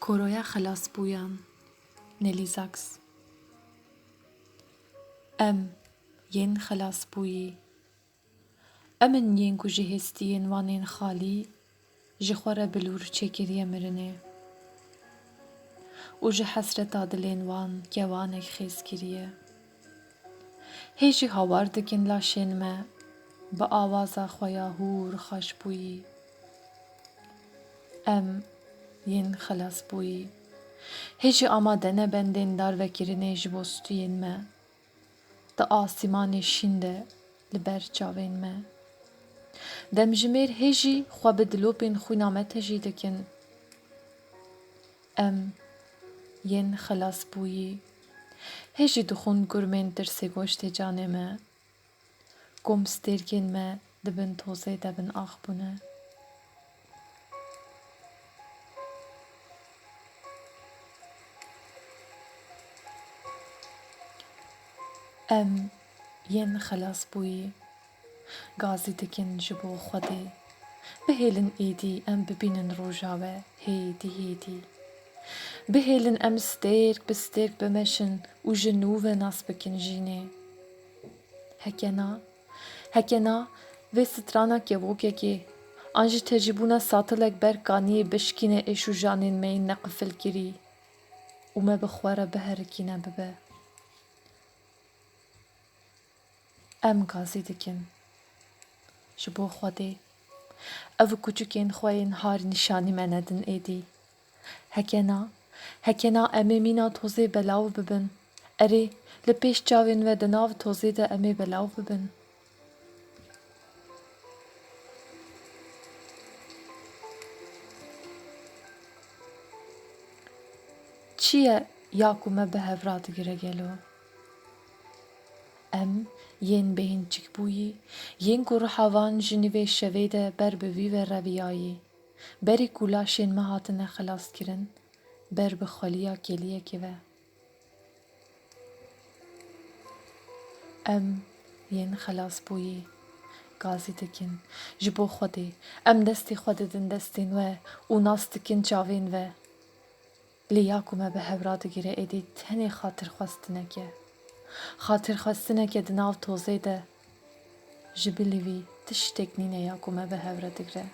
Koroya xelas bûyan Nelly Sachs. Em yên xelas bûyî, em in yên ku ji hêstiyên wan ên xalî ji xwe re bilûr çêkiriye mirinê û ji hesreta dilên wan kewanek xêz kiriye. Hê jî hawar dikin laşên me bi awaza xwe ya hûr xweş bûyî. Em yên xelas bûyî, hê jî amade ne bendên dar vekirinê ji bo stûyên me, di asîmanê şîn de li ber çavên me. Demjimêr hê jî xwe bi dilopên xwîna me tejî dikin. Em yên xelas bûyî, hê jî dixwin gurmên tirsê goştê canê me, kom stêrkên me dibin tozê de bin axbûne. Em yên xelas bûyî, gazî dikin ji bo Xwedê. Bihêlin êdî em bibînin roja we hêdî hêdî. Bihêlin em stêrk bi stêrk bimeşin û ji nû ve nas bikin jînê. Heke na vê strana kevokekê an ji tejîbûna satilek ber kaniyê bişkîne êş û janên me yên neqifil kirî û me bi xwe re biherikîne bibe. Em gazî dikin ji bo Xwedê. Ev küçükên xwe yên har nîşanî me nedin êdî. Heke na em ê mîna tozê belav bibin. Erê li pêş çavên we di nav tozê de em ê belav bibin. Çi ye ya ku me bi hev radigire gelo? Em yên bêhînçik bûyî, yên ku riha wan ji nîvê şevê de ber bi vî ve reviyayî, berî ku laşên me hatine xelaskirin, ber bi xweliya keliyekê ve. Em yên xelas bûyî, gazî dikin ji bo Xwedê. Em destê xwe didin destên we û nas dikin çavên ve. Lê ya ku me bi hev radigire êdî tenê xatirxwestineke. Xatirxwestineke di nav tozê de ji bilî wî tiştek nîne ya ku me bi hev re digre.